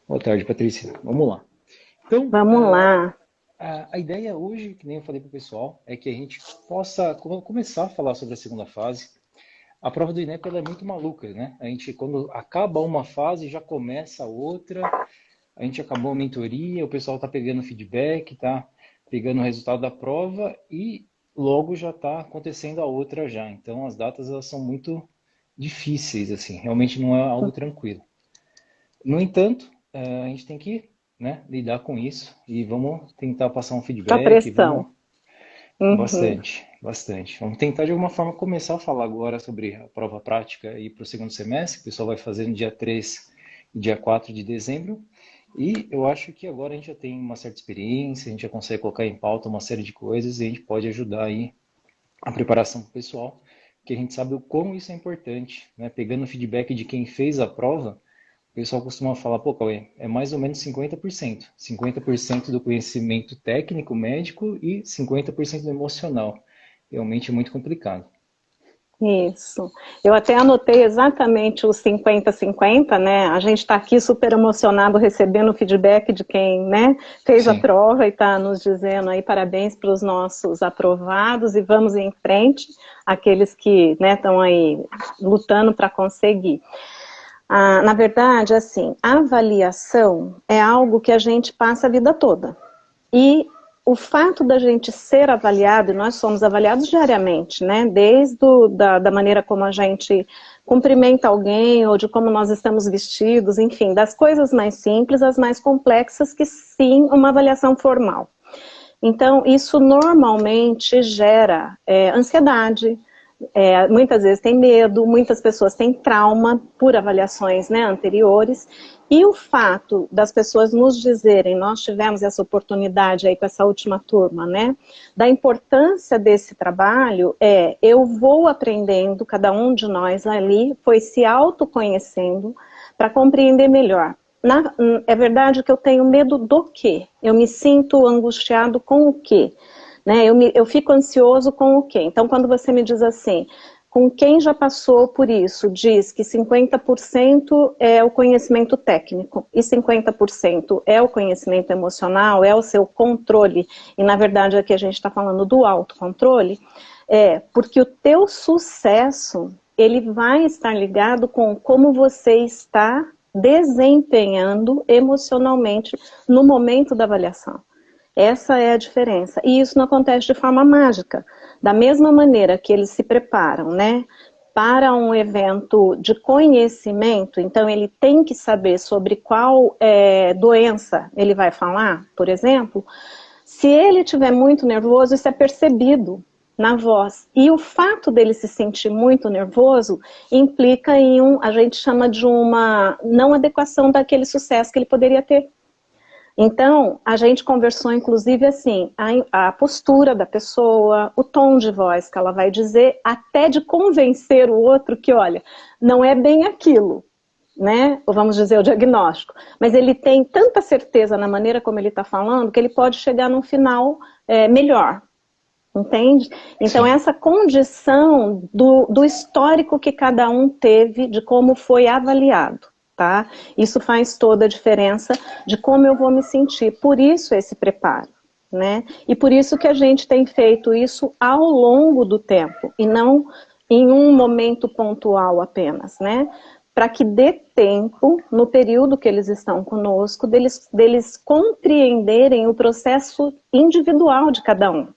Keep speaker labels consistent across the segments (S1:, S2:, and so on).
S1: Boa tarde, Patrícia. Vamos lá. Então,
S2: Vamos lá.
S1: a ideia hoje, que nem eu falei para o pessoal, é que a gente possa começar a falar sobre a segunda fase. A prova do INEP ela é muito maluca, né? A gente, quando acaba uma fase, já começa a outra. A gente acabou a mentoria, o pessoal está pegando feedback, está pegando o resultado da prova e logo já está acontecendo a outra já. Então, as datas elas são muito difíceis, assim. Realmente não é algo tranquilo. No entanto, a gente tem que, né, lidar com isso e vamos tentar passar um
S2: A
S1: feedback, vamos
S2: pressão. Uhum.
S1: bastante, bastante. Vamos tentar de alguma forma começar a falar agora sobre a prova prática e para o segundo semestre, que o pessoal vai fazer no dia 3 e dia 4 de dezembro. E eu acho que agora a gente já tem uma certa experiência, a gente já consegue colocar em pauta uma série de coisas e a gente pode ajudar aí a preparação do pessoal, porque a gente sabe o quão isso é importante, né? Pegando o feedback de quem fez a prova, o pessoal costuma falar, pô, Cauê, é mais ou menos 50%. 50% do conhecimento técnico, médico e 50% do emocional. Realmente é muito complicado.
S2: Isso. Eu até anotei exatamente os 50-50, né? A gente está aqui super emocionado recebendo o feedback de quem, né, fez a
S1: Sim,
S2: prova e está nos dizendo aí parabéns para os nossos aprovados e vamos em frente, aqueles que, né, estão aí lutando para conseguir. Na verdade, assim, a avaliação é algo que a gente passa a vida toda. E o fato da gente ser avaliado, e nós somos avaliados diariamente, né? Desde da maneira como a gente cumprimenta alguém, ou de como nós estamos vestidos, enfim, das coisas mais simples às mais complexas, que sim, uma avaliação formal. Então, isso normalmente gera ansiedade, muitas vezes tem medo, muitas pessoas têm trauma por avaliações, né, anteriores, e o fato das pessoas nos dizerem, nós tivemos essa oportunidade aí com essa última turma, né, da importância desse trabalho eu vou aprendendo, cada um de nós ali foi se autoconhecendo para compreender melhor. É verdade que eu tenho medo do quê? Eu me sinto angustiado com o quê? Né? Eu fico ansioso com o quê? Então, quando você me diz assim, com quem já passou por isso, diz que 50% é o conhecimento técnico e 50% é o conhecimento emocional, é o seu controle, e na verdade aqui a gente está falando do autocontrole, porque o teu sucesso, ele vai estar ligado com como você está desempenhando emocionalmente no momento da avaliação. Essa é a diferença. E isso não acontece de forma mágica. Da mesma maneira que eles se preparam, né, para um evento de conhecimento, então ele tem que saber sobre qual doença ele vai falar, por exemplo. Se ele estiver muito nervoso, isso é percebido na voz. E o fato dele se sentir muito nervoso implica em a gente chama de uma não adequação daquele sucesso que ele poderia ter. Então, a gente conversou inclusive assim, a postura da pessoa, o tom de voz que ela vai dizer, até de convencer o outro que, olha, não é bem aquilo, né? Ou vamos dizer, o diagnóstico. Mas ele tem tanta certeza na maneira como ele está falando, que ele pode chegar num final melhor, entende? Então,
S1: sim.
S2: essa condição do histórico que cada um teve, de como foi avaliado. Tá? Isso faz toda a diferença de como eu vou me sentir. Por isso esse preparo, né? E por isso que a gente tem feito isso ao longo do tempo e não em um momento pontual apenas, né? Para que dê tempo, no período que eles estão conosco, deles compreenderem o processo individual de cada um.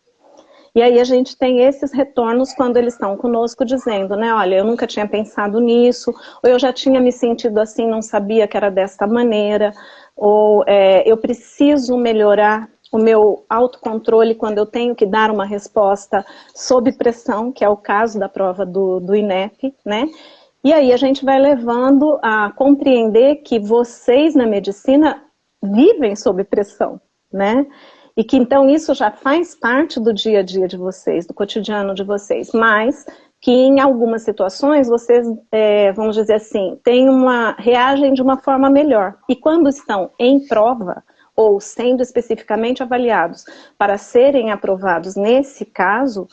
S2: E aí a gente tem esses retornos quando eles estão conosco dizendo, né, olha, eu nunca tinha pensado nisso, ou eu já tinha me sentido assim, não sabia que era desta maneira, ou eu preciso melhorar o meu autocontrole quando eu tenho que dar uma resposta sob pressão, que é o caso da prova do INEP, né? E aí a gente vai levando a compreender que vocês na medicina vivem sob pressão, né? E que então isso já faz parte do dia a dia de vocês, do cotidiano de vocês, mas que em algumas situações vocês, vamos dizer assim, reagem de uma forma melhor. E quando estão em prova, ou sendo especificamente avaliados para serem aprovados nesse caso,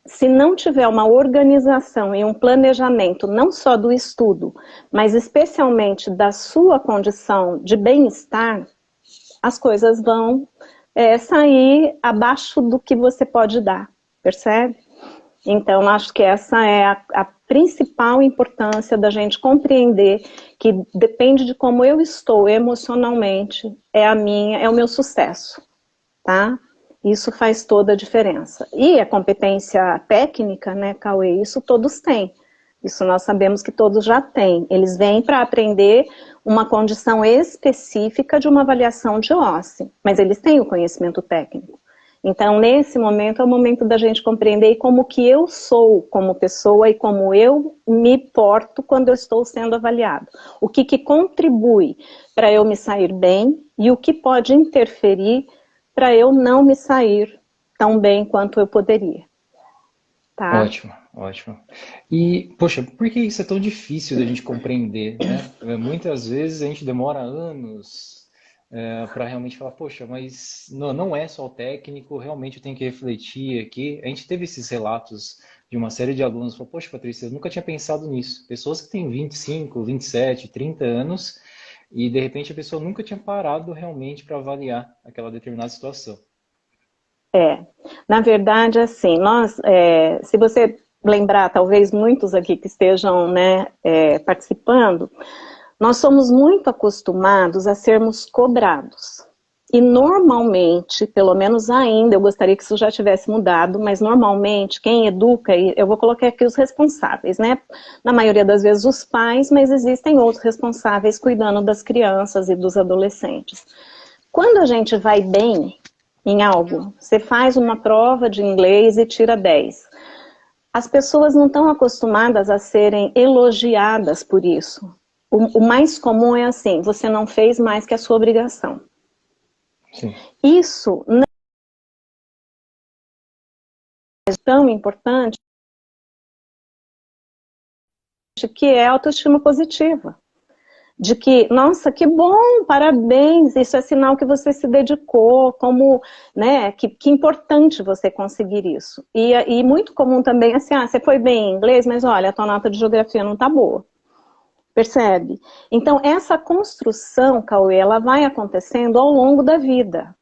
S2: se não tiver uma organização e um planejamento, não só do estudo, mas especialmente da sua condição de bem-estar, as coisas vão sair abaixo do que você pode dar, percebe? Então, acho que essa é a principal importância da gente compreender que depende de como eu estou emocionalmente, é o meu sucesso, tá? Isso faz toda a diferença. E a competência técnica, né, Cauê, isso todos têm. Isso nós sabemos que todos já têm. Eles vêm para aprender uma condição específica de uma avaliação de OSCE, mas eles têm o conhecimento técnico. Então, nesse momento, é o momento da gente compreender como que eu sou como pessoa e como eu me porto quando eu estou sendo avaliado. O que contribui para eu me sair bem e o que pode interferir para eu não me sair tão bem quanto eu poderia. Tá?
S1: Ótimo, ótimo. E, poxa, por que isso é tão difícil da gente compreender, né? Muitas vezes a gente demora anos para realmente falar, poxa, mas não é só o técnico, realmente eu tenho que refletir aqui. A gente teve esses relatos de uma série de alunos, falou, poxa, Patrícia, eu nunca tinha pensado nisso. Pessoas que têm 25, 27, 30 anos e de repente a pessoa nunca tinha parado realmente para avaliar aquela determinada situação.
S2: Na verdade, assim, se você lembrar, talvez muitos aqui que estejam, né, participando, nós somos muito acostumados a sermos cobrados. E normalmente, pelo menos ainda, eu gostaria que isso já tivesse mudado, mas normalmente quem educa, e eu vou colocar aqui os responsáveis, né? Na maioria das vezes os pais, mas existem outros responsáveis cuidando das crianças e dos adolescentes. Quando a gente vai bem em algo, você faz uma prova de inglês e tira 10. As pessoas não estão acostumadas a serem elogiadas por isso. O mais comum é assim, você não fez mais que a sua obrigação.
S1: Sim.
S2: Isso não é tão importante que é a autoestima positiva. De que, nossa, que bom, parabéns, isso é sinal que você se dedicou, como, né, que importante você conseguir isso. E muito comum também, assim, você foi bem em inglês, mas olha, a tua nota de geografia não tá boa. Percebe? Então, essa construção, Cauê, ela vai acontecendo ao longo da vida.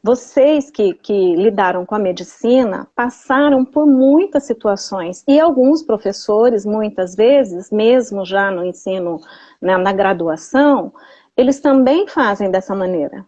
S2: Vocês que lidaram com a medicina passaram por muitas situações e alguns professores, muitas vezes, mesmo já no ensino, né, na graduação, eles também fazem dessa maneira.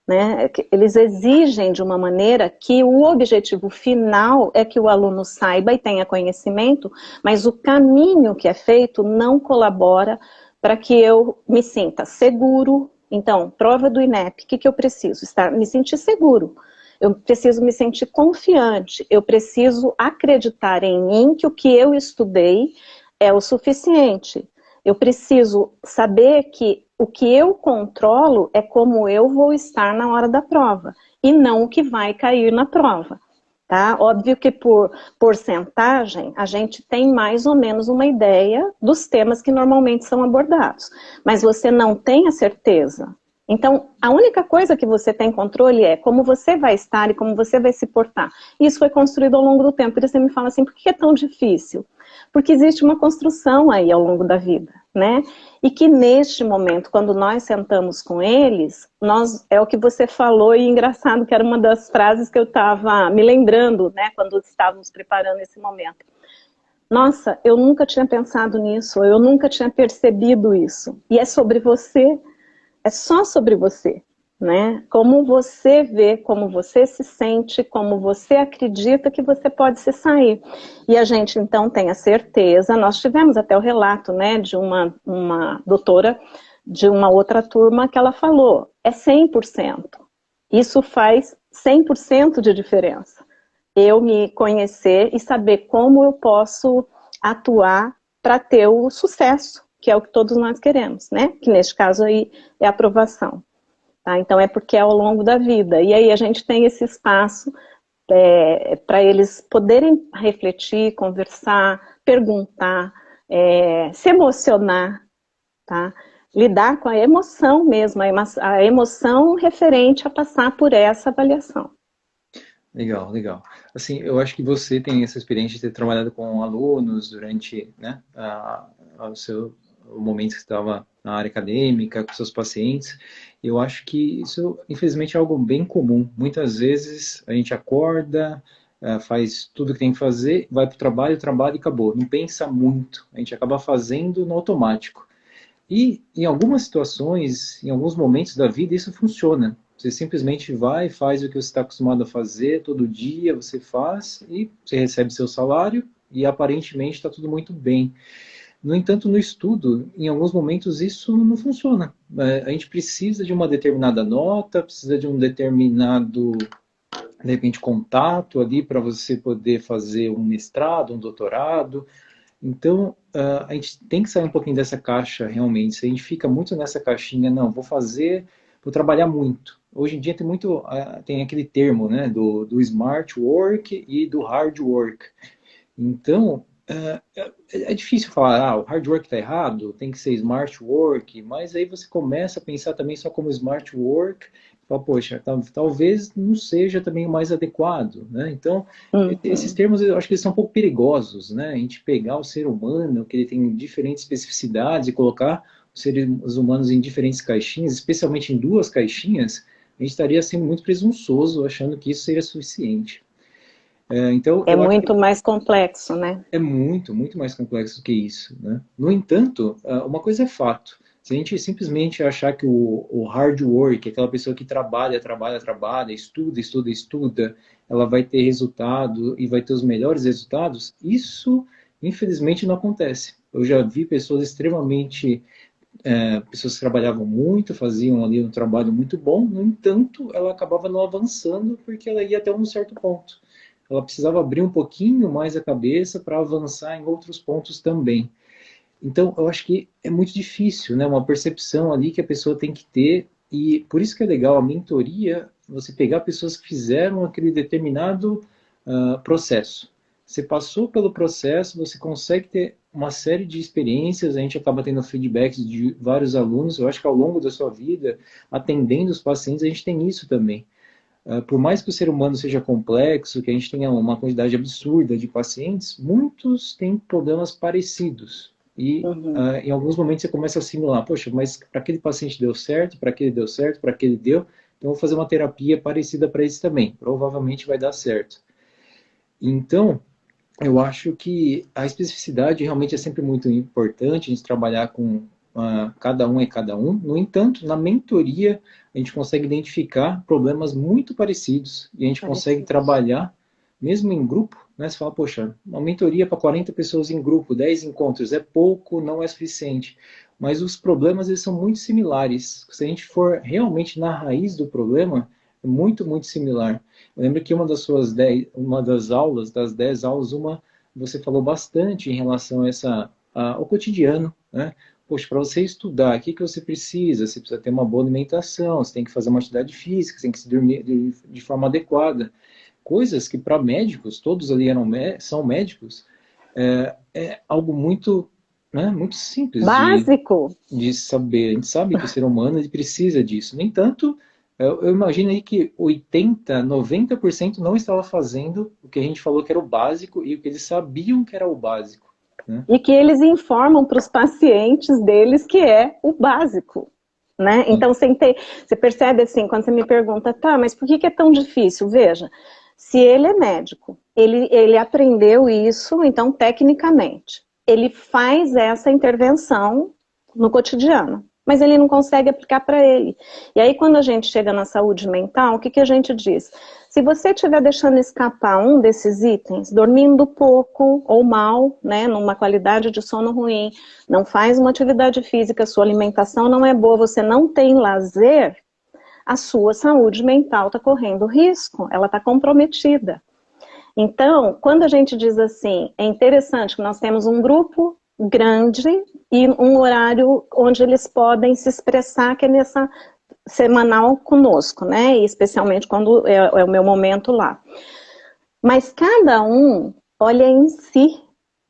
S2: Né? Eles exigem de uma maneira que o objetivo final é que o aluno saiba e tenha conhecimento, mas o caminho que é feito não colabora para que eu me sinta seguro. Então, prova do INEP, o que eu preciso? Me sentir seguro. Eu preciso me sentir confiante. Eu preciso acreditar em mim que o que eu estudei é o suficiente. Eu preciso saber que o que eu controlo é como eu vou estar na hora da prova, e não o que vai cair na prova. Tá? Óbvio que por porcentagem, a gente tem mais ou menos uma ideia dos temas que normalmente são abordados, mas você não tem a certeza. Então, a única coisa que você tem controle é como você vai estar e como você vai se portar. Isso foi construído ao longo do tempo. Por isso você me fala assim, por que é tão difícil? Porque existe uma construção aí ao longo da vida, né? E que neste momento, quando nós sentamos com eles, é o que você falou, e engraçado que era uma das frases que eu estava me lembrando, né, quando estávamos preparando esse momento. Nossa, eu nunca tinha pensado nisso, eu nunca tinha percebido isso. E é sobre você, é só sobre você, né? Como você vê, como você se sente, como você acredita que você pode se sair. E a gente, então, tem a certeza, nós tivemos até o relato, né, de uma doutora de uma outra turma que ela falou, é 100%. Isso faz 100% de diferença. Eu me conhecer e saber como eu posso atuar para ter o sucesso, que é o que todos nós queremos, né? Que neste caso aí é a aprovação. Tá? Então é porque é ao longo da vida. E aí a gente tem esse espaço para eles poderem refletir, conversar, perguntar, se emocionar, tá? Lidar com a emoção mesmo, a emoção referente a passar por essa avaliação.
S1: Legal, legal. Assim, eu acho que você tem essa experiência de ter trabalhado com alunos durante, né, o seu o momento que você estava na área acadêmica, com seus pacientes. Eu acho que isso, infelizmente, é algo bem comum. Muitas vezes a gente acorda, faz tudo que tem que fazer, vai para o trabalho e acabou. Não pensa muito. A gente acaba fazendo no automático. E em algumas situações, em alguns momentos da vida, isso funciona. Você simplesmente vai, faz o que você está acostumado a fazer todo dia, você faz e você recebe seu salário e aparentemente está tudo muito bem. No entanto, no estudo, em alguns momentos isso não funciona. A gente precisa de uma determinada nota, precisa de um determinado, de repente, contato ali para você poder fazer um mestrado, um doutorado. Então, a gente tem que sair um pouquinho dessa caixa, realmente. Se a gente fica muito nessa caixinha, não, vou trabalhar muito. Hoje em dia tem muito, tem aquele termo, né, do smart work e do hard work. Então, é difícil falar, o hard work está errado, tem que ser smart work, mas aí você começa a pensar também só como smart work, fala, poxa, talvez não seja também o mais adequado, né? Então, esses termos eu acho que eles são um pouco perigosos, né? A gente pegar o ser humano, que ele tem diferentes especificidades, e colocar os seres humanos em diferentes caixinhas, especialmente em duas caixinhas, a gente estaria sendo muito presunçoso, achando que isso seria suficiente. Então,
S2: É
S1: eu acho
S2: muito mais complexo, né?
S1: é muito, muito mais complexo do que isso, né? No entanto, uma coisa é fato. Se a gente simplesmente achar que o hard work, aquela pessoa que trabalha, estuda, ela vai ter resultado e vai ter os melhores resultados, isso, infelizmente, não acontece. Eu já vi pessoas extremamente, pessoas que trabalhavam muito, faziam ali um trabalho muito bom, no entanto, ela acabava não avançando porque ela ia até um certo ponto. Ela precisava abrir um pouquinho mais a cabeça para avançar em outros pontos também. Então, eu acho que é muito difícil, né? Uma percepção ali que a pessoa tem que ter, e por isso que é legal a mentoria, você pegar pessoas que fizeram aquele determinado processo. Você passou pelo processo, você consegue ter uma série de experiências, a gente acaba tendo feedbacks de vários alunos, eu acho que ao longo da sua vida, atendendo os pacientes, a gente tem isso também. Por mais que o ser humano seja complexo, que a gente tenha uma quantidade absurda de pacientes, muitos têm problemas parecidos. E em alguns momentos você começa a assimilar, poxa, mas para aquele paciente deu certo, para aquele deu certo, para aquele deu, então eu vou fazer uma terapia parecida para esse também. Provavelmente vai dar certo. Então, eu acho que a especificidade realmente é sempre muito importante, a gente trabalhar com cada um é cada um. No entanto, na mentoria, a gente consegue identificar problemas muito parecidos e a gente consegue trabalhar, mesmo em grupo, né? Você fala, poxa, uma mentoria para 40 pessoas em grupo, 10 encontros, é pouco, não é suficiente. Mas os problemas, eles são muito similares. Se a gente for realmente na raiz do problema, é muito, muito similar. Eu lembro que uma das aulas, das 10 aulas, você falou bastante em relação a ao cotidiano, né? Poxa, para você estudar, o que você precisa? Você precisa ter uma boa alimentação, você tem que fazer uma atividade física, você tem que se dormir de forma adequada. Coisas que para médicos, todos ali são médicos, é algo muito, né, muito simples
S2: Básico.
S1: de saber. A gente sabe que o ser humano ele precisa disso. No entanto, eu imagino aí que 80, 90% não estava fazendo o que a gente falou que era o básico e o que eles sabiam que era o básico, né?
S2: E que eles informam para os pacientes deles que é o básico, né? Então você percebe assim, quando você me pergunta, tá, mas por que é tão difícil? Veja, se ele é médico, ele aprendeu isso, então, tecnicamente, ele faz essa intervenção no cotidiano, mas ele não consegue aplicar para ele. E aí, quando a gente chega na saúde mental, o que a gente diz? Se você estiver deixando escapar um desses itens, dormindo pouco ou mal, né, numa qualidade de sono ruim, não faz uma atividade física, sua alimentação não é boa, você não tem lazer, a sua saúde mental está correndo risco, ela está comprometida. Então, quando a gente diz assim, é interessante que nós temos um grupo grande e um horário onde eles podem se expressar, que é nessa semanal conosco, né? E especialmente quando é o meu momento lá. Mas cada um olha em si,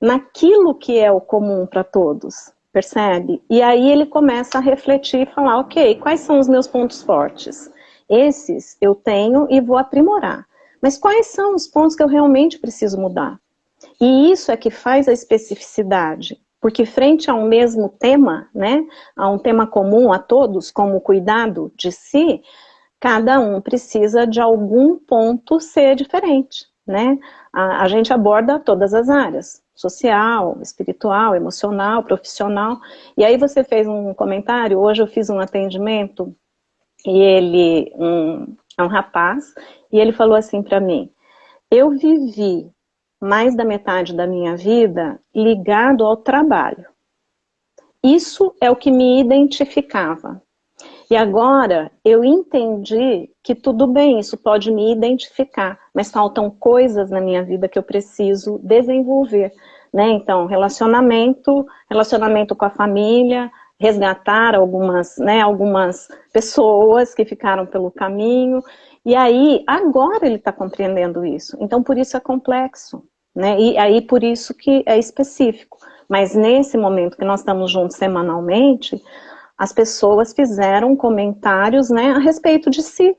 S2: naquilo que é o comum para todos, percebe? E aí ele começa a refletir e falar, ok, quais são os meus pontos fortes? Esses eu tenho e vou aprimorar. Mas quais são os pontos que eu realmente preciso mudar? E isso é que faz a especificidade, porque frente a um mesmo tema, né, a um tema comum a todos, como o cuidado de si, cada um precisa de algum ponto ser diferente, né? A gente aborda todas as áreas, social, espiritual, emocional, profissional. E aí você fez um comentário, hoje eu fiz um atendimento, e ele, é um rapaz, e ele falou assim para mim, eu vivi mais da metade da minha vida ligado ao trabalho. Isso é o que me identificava. E agora eu entendi que tudo bem, isso pode me identificar, mas faltam coisas na minha vida que eu preciso desenvolver, né? Então, relacionamento com a família, resgatar algumas, né, algumas pessoas que ficaram pelo caminho, e aí, agora ele está compreendendo isso. Então, por isso é complexo, né? E aí, por isso que é específico. Mas nesse momento que nós estamos juntos semanalmente, as pessoas fizeram comentários, né, a respeito de si,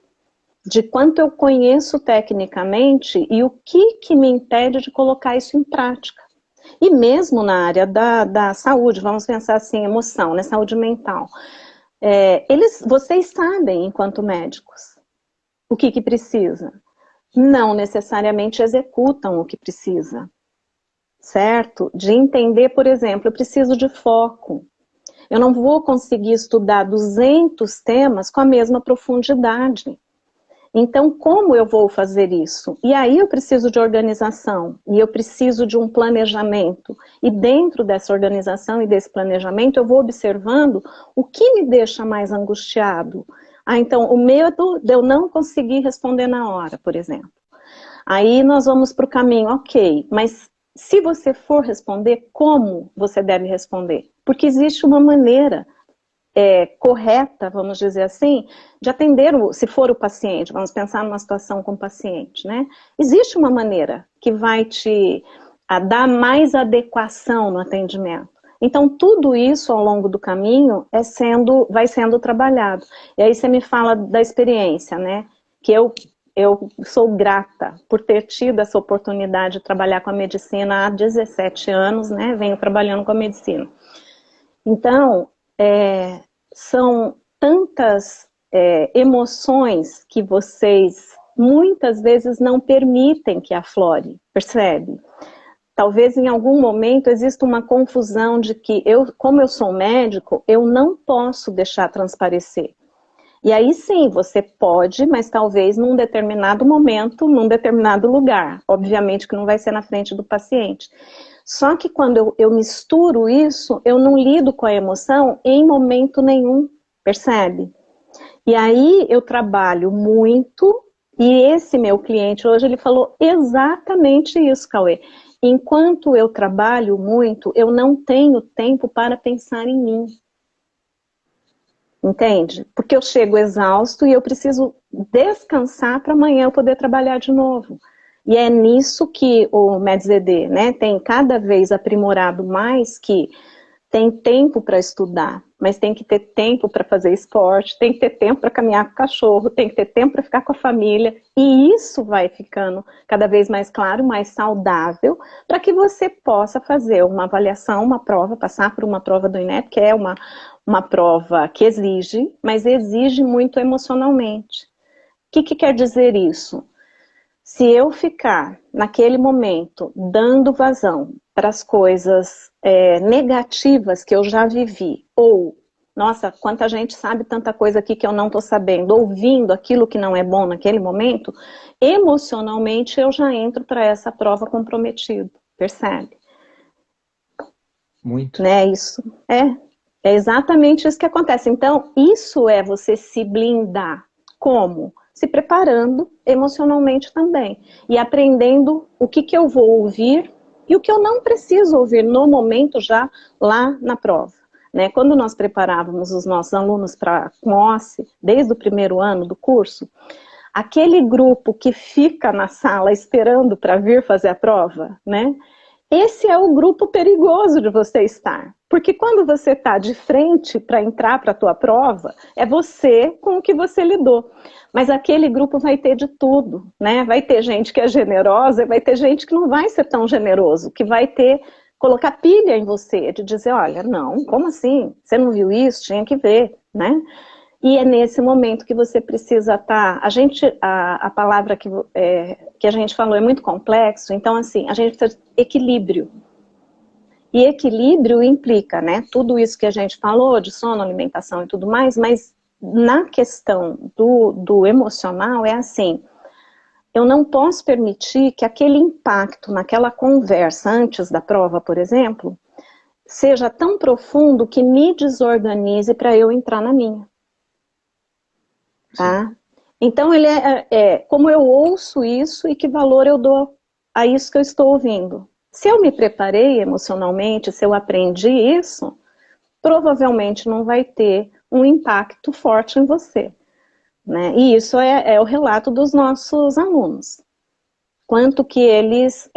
S2: de quanto eu conheço tecnicamente e o que me impede de colocar isso em prática. E mesmo na área da saúde, vamos pensar assim, emoção, né, saúde mental, vocês sabem, enquanto médicos, o que precisa. Não necessariamente executam o que precisa, certo? De entender, por exemplo, eu preciso de foco. Eu não vou conseguir estudar 200 temas com a mesma profundidade. Então, como eu vou fazer isso? E aí eu preciso de organização, e eu preciso de um planejamento. E dentro dessa organização e desse planejamento, eu vou observando o que me deixa mais angustiado. Então, o medo de eu não conseguir responder na hora, por exemplo. Aí nós vamos para o caminho, ok, mas se você for responder, como você deve responder? Porque existe uma maneira correta, vamos dizer assim, de atender, se for o paciente, vamos pensar numa situação com o paciente, né? Existe uma maneira que vai te dar mais adequação no atendimento. Então, tudo isso ao longo do caminho vai sendo trabalhado. E aí você me fala da experiência, né? Que eu sou grata por ter tido essa oportunidade de trabalhar com a medicina há 17 anos, né? Venho trabalhando com a medicina. Então, são tantas emoções que vocês muitas vezes não permitem que aflore, percebe? Talvez em algum momento exista uma confusão de que como eu sou médico, eu não posso deixar transparecer. E aí sim, você pode, mas talvez num determinado momento, num determinado lugar. Obviamente que não vai ser na frente do paciente. Só que quando eu misturo isso, eu não lido com a emoção em momento nenhum, percebe? E aí eu trabalho muito, e esse meu cliente hoje, ele falou exatamente isso, Cauê. Enquanto eu trabalho muito, eu não tenho tempo para pensar em mim. Entende? Porque eu chego exausto e eu preciso descansar para amanhã eu poder trabalhar de novo. E é nisso que o MedZD, né, tem cada vez aprimorado mais, que tem tempo para estudar, mas tem que ter tempo para fazer esporte, tem que ter tempo para caminhar com o cachorro, tem que ter tempo para ficar com a família, e isso vai ficando cada vez mais claro, mais saudável, para que você possa fazer uma avaliação, uma prova, passar por uma prova do INEP, que é uma prova que exige, mas exige muito emocionalmente. O que quer dizer isso? Se eu ficar, naquele momento, dando vazão para as coisas negativas que eu já vivi, ou, nossa, quanta gente sabe tanta coisa aqui que eu não estou sabendo, ouvindo aquilo que não é bom naquele momento, emocionalmente eu já entro para essa prova comprometido, percebe?
S1: Muito.
S2: Né, isso é exatamente isso que acontece. Então, isso é você se blindar. Como? Se preparando emocionalmente também. E aprendendo o que eu vou ouvir e o que eu não preciso ouvir no momento já lá na prova. Né? Quando nós preparávamos os nossos alunos para OSCE, desde o primeiro ano do curso, aquele grupo que fica na sala esperando para vir fazer a prova, né? Esse é o grupo perigoso de você estar. Porque quando você está de frente para entrar para a tua prova, é você com o que você lidou. Mas aquele grupo vai ter de tudo, né? Vai ter gente que é generosa, vai ter gente que não vai ser tão generoso, que vai ter, colocar pilha em você, de dizer, olha, não, como assim? Você não viu isso? Tinha que ver, né? E é nesse momento que você precisa estar... A palavra que a gente falou é muito complexo, então, assim, a gente precisa de equilíbrio. E equilíbrio implica, né, tudo isso que a gente falou, de sono, alimentação e tudo mais, mas na questão do emocional é assim, eu não posso permitir que aquele impacto naquela conversa antes da prova, por exemplo, seja tão profundo que me desorganize para eu entrar na minha. Tá? Então, ele como eu ouço isso e que valor eu dou a isso que eu estou ouvindo. Se eu me preparei emocionalmente, se eu aprendi isso, provavelmente não vai ter um impacto forte em você. Né? E isso é o relato dos nossos alunos. Quanto que eles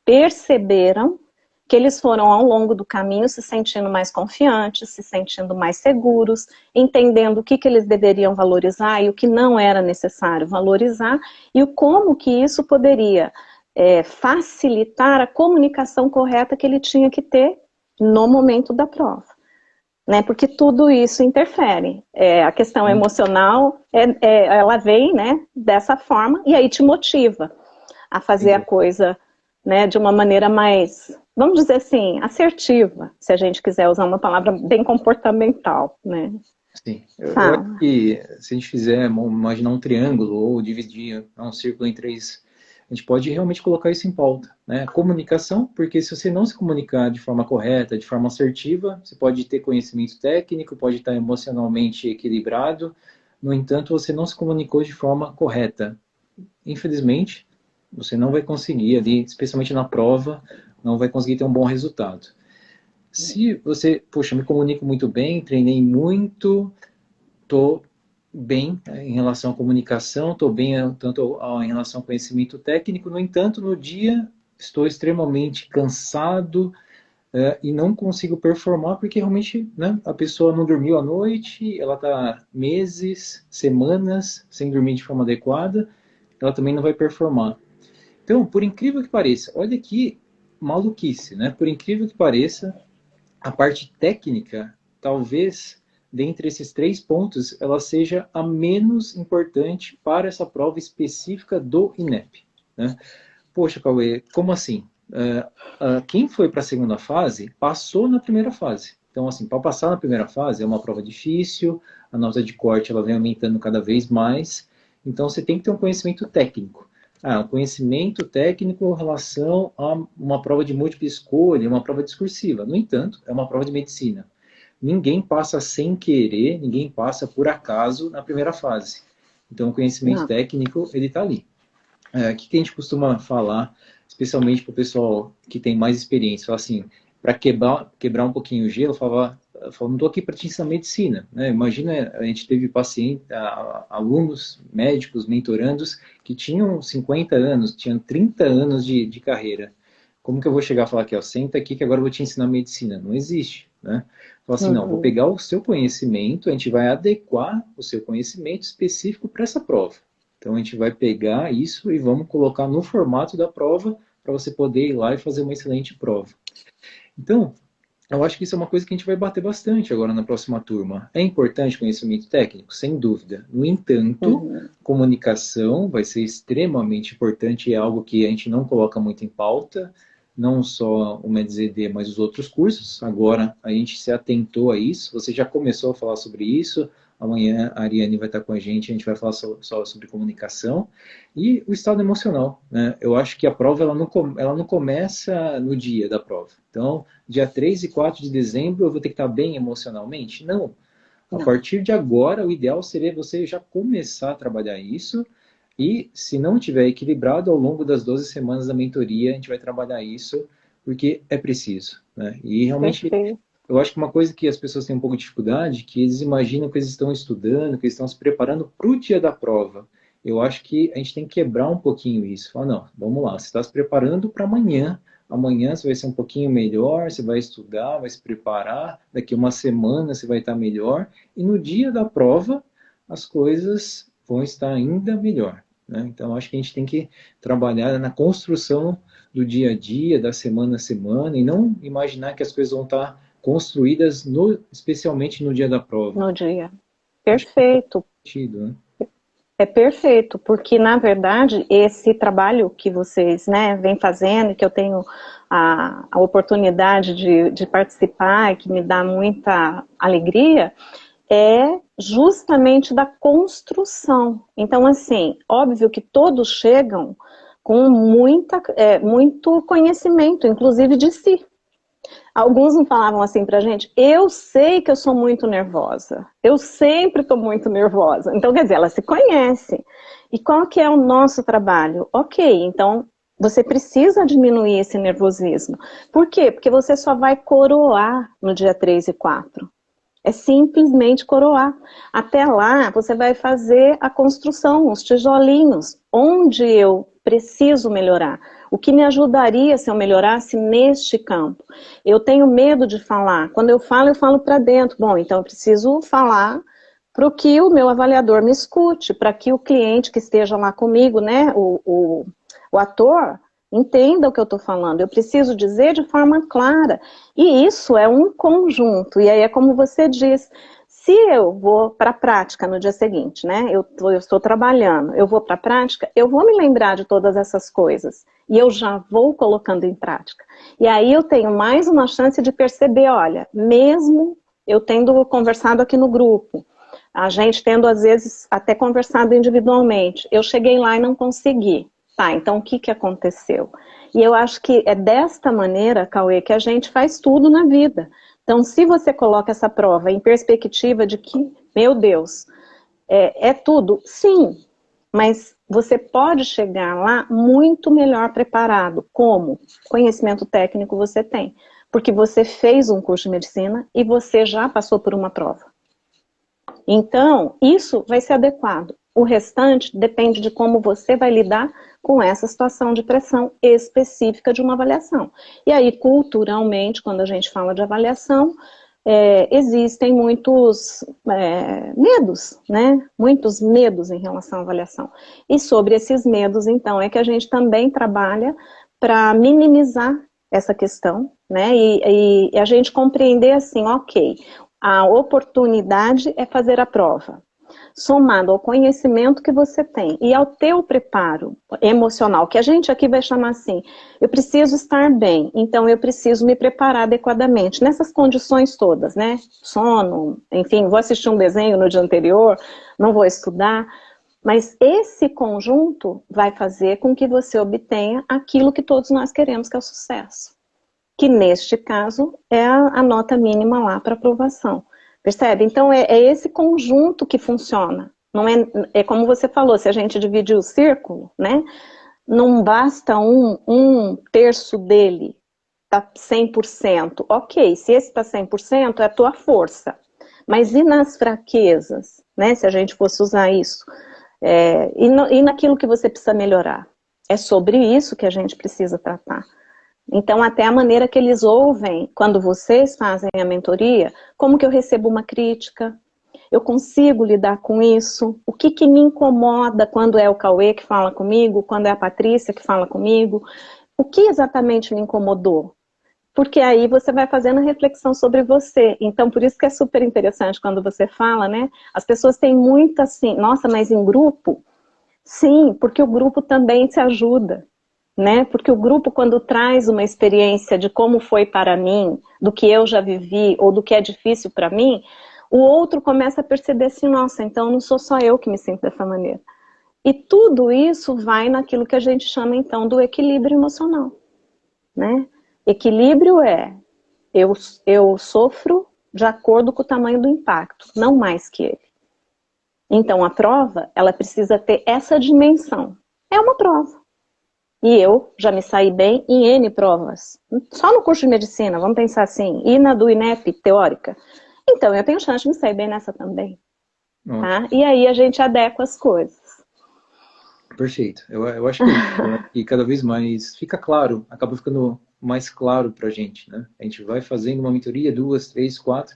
S2: perceberam que eles foram ao longo do caminho se sentindo mais confiantes, se sentindo mais seguros, entendendo o que eles deveriam valorizar e o que não era necessário valorizar, e como que isso poderia facilitar a comunicação correta que ele tinha que ter no momento da prova. Né? Porque tudo isso interfere. A questão emocional, ela vem, né, dessa forma, e aí te motiva a fazer a coisa, né, de uma maneira mais, vamos dizer assim, assertiva, se a gente quiser usar uma palavra bem comportamental, né?
S1: Sim, eu acho que se a gente fizer, imaginar um triângulo ou dividir um círculo em três, a gente pode realmente colocar isso em pauta, né? Comunicação, porque se você não se comunicar de forma correta, de forma assertiva, você pode ter conhecimento técnico, pode estar emocionalmente equilibrado, no entanto, você não se comunicou de forma correta. Infelizmente, você não vai conseguir ali, especialmente na prova, não vai conseguir ter um bom resultado. Se você, poxa, me comunico muito bem, treinei muito, estou bem em relação à comunicação, estou bem tanto em relação ao conhecimento técnico, no entanto, no dia estou extremamente cansado e não consigo performar porque realmente, né, a pessoa não dormiu à noite, ela está meses, semanas sem dormir de forma adequada, ela também não vai performar. Então, por incrível que pareça, olha que maluquice, né? Por incrível que pareça, a parte técnica, talvez, dentre esses três pontos, ela seja a menos importante para essa prova específica do INEP. Né? Poxa, Cauê, como assim? Quem foi para a segunda fase, passou na primeira fase. Então, assim, para passar na primeira fase é uma prova difícil, a nota de corte ela vem aumentando cada vez mais, então você tem que ter um conhecimento técnico. Conhecimento técnico em relação a uma prova de múltipla escolha, uma prova discursiva. No entanto, é uma prova de medicina. Ninguém passa sem querer, ninguém passa por acaso na primeira fase. Então, o conhecimento técnico, ele está ali. O que a gente costuma falar, especialmente para o pessoal que tem mais experiência? Fala assim, para quebrar um pouquinho o gelo, eu falo, não estou aqui para te ensinar medicina. Né? Imagina, a gente teve pacientes, alunos, médicos, mentorandos, que tinham 50 anos, tinham 30 anos de carreira. Como que eu vou chegar a falar aqui, ó, senta aqui que agora eu vou te ensinar medicina? Não existe. Né? Fala assim, não, vou pegar o seu conhecimento, a gente vai adequar o seu conhecimento específico para essa prova. Então a gente vai pegar isso e vamos colocar no formato da prova para você poder ir lá e fazer uma excelente prova. Então, eu acho que isso é uma coisa que a gente vai bater bastante agora na próxima turma. É importante conhecimento técnico? Sem dúvida. No entanto, comunicação vai ser extremamente importante e é algo que a gente não coloca muito em pauta, não só o MEDS-ED, mas os outros cursos. Agora a gente se atentou a isso, você já começou a falar sobre isso, amanhã a Ariane vai estar com a gente vai falar só sobre comunicação. E o estado emocional, né? Eu acho que a prova ela não começa no dia da prova. Então, dia 3 e 4 de dezembro eu vou ter que estar bem emocionalmente? Não. A partir de agora, o ideal seria você já começar a trabalhar isso e, se não tiver equilibrado, ao longo das 12 semanas da mentoria, a gente vai trabalhar isso, porque é preciso. Né? E realmente, eu acho que uma coisa que as pessoas têm um pouco de dificuldade, que eles imaginam que eles estão estudando, que eles estão se preparando para o dia da prova. Eu acho que a gente tem que quebrar um pouquinho isso. Falar, não, vamos lá, você está se preparando para amanhã, amanhã você vai ser um pouquinho melhor, você vai estudar, vai se preparar, daqui uma semana você vai estar melhor, e no dia da prova as coisas vão estar ainda melhor, né? Então, acho que a gente tem que trabalhar na construção do dia a dia, da semana a semana, e não imaginar que as coisas vão estar construídas especialmente no dia da prova.
S2: No dia.
S1: Acho que não faz
S2: Perfeito.
S1: sentido, né?
S2: É perfeito, porque na verdade esse trabalho que vocês, né, vêm fazendo, que eu tenho a oportunidade de participar, que me dá muita alegria, é justamente da construção. Então, assim, óbvio que todos chegam com muito conhecimento, inclusive de si. Alguns me falavam assim pra gente, eu sei que eu sou muito nervosa, eu sempre estou muito nervosa. Então, quer dizer, ela se conhece. E qual que é o nosso trabalho? Ok, então você precisa diminuir esse nervosismo. Por quê? Porque você só vai coroar no dia 3 e 4. É simplesmente coroar. Até lá, você vai fazer a construção, os tijolinhos, onde eu preciso melhorar. O que me ajudaria se eu melhorasse neste campo? Eu tenho medo de falar. Quando eu falo para dentro. Bom, então eu preciso falar para que o meu avaliador me escute, para que o cliente que esteja lá comigo, né, o ator, entenda o que eu estou falando. Eu preciso dizer de forma clara. E isso é um conjunto. E aí é como você diz, se eu vou para a prática no dia seguinte, né? Eu estou trabalhando, eu vou para a prática, eu vou me lembrar de todas essas coisas. E eu já vou colocando em prática. E aí eu tenho mais uma chance de perceber, olha, mesmo eu tendo conversado aqui no grupo, a gente tendo às vezes até conversado individualmente, eu cheguei lá e não consegui. Tá, então o que aconteceu? E eu acho que é desta maneira, Cauê, que a gente faz tudo na vida. Então, se você coloca essa prova em perspectiva de que, meu Deus, é tudo, sim, mas você pode chegar lá muito melhor preparado. Como? Conhecimento técnico você tem. Porque você fez um curso de medicina e você já passou por uma prova. Então, isso vai ser adequado. O restante depende de como você vai lidar com essa situação de pressão específica de uma avaliação. E aí, culturalmente, quando a gente fala de avaliação, existem muitos medos, né? Muitos medos em relação à avaliação. E sobre esses medos, então, é que a gente também trabalha para minimizar essa questão, né? E a gente compreender assim, ok, a oportunidade é fazer a prova, somado ao conhecimento que você tem e ao teu preparo emocional, que a gente aqui vai chamar assim, eu preciso estar bem, então eu preciso me preparar adequadamente, nessas condições todas, né? Sono, enfim, vou assistir um desenho no dia anterior, não vou estudar, mas esse conjunto vai fazer com que você obtenha aquilo que todos nós queremos, que é o sucesso. Que neste caso é a nota mínima lá para aprovação. Percebe? Então é esse conjunto que funciona. Não é como você falou, se a gente dividir o círculo, né? Não basta um terço dele tá 100%. Ok, se esse está 100%, é a tua força. Mas e nas fraquezas, né? Se a gente fosse usar isso. E naquilo que você precisa melhorar. É sobre isso que a gente precisa tratar. Então, até a maneira que eles ouvem, quando vocês fazem a mentoria, como que eu recebo uma crítica, eu consigo lidar com isso, o que me incomoda quando é o Cauê que fala comigo, quando é a Patrícia que fala comigo, o que exatamente me incomodou? Porque aí você vai fazendo a reflexão sobre você. Então, por isso que é super interessante quando você fala, né? As pessoas têm muito assim, nossa, mas em grupo? Sim, porque o grupo também se ajuda. Né? Porque o grupo, quando traz uma experiência de como foi para mim, do que eu já vivi, ou do que é difícil para mim, o outro começa a perceber assim, nossa, então não sou só eu que me sinto dessa maneira. E tudo isso vai naquilo que a gente chama, então, do equilíbrio emocional. Né? Equilíbrio eu sofro de acordo com o tamanho do impacto, não mais que ele. Então, a prova, ela precisa ter essa dimensão. É uma prova. E eu já me saí bem em N provas. Só no curso de medicina, vamos pensar assim, e na do INEP, teórica. Então, eu tenho chance de me sair bem nessa também. Tá? E aí a gente adequa as coisas.
S1: Perfeito. Eu acho que é isso. E cada vez mais fica claro, acaba ficando mais claro para a gente, né? A gente vai fazendo uma mentoria, 2, 3, 4.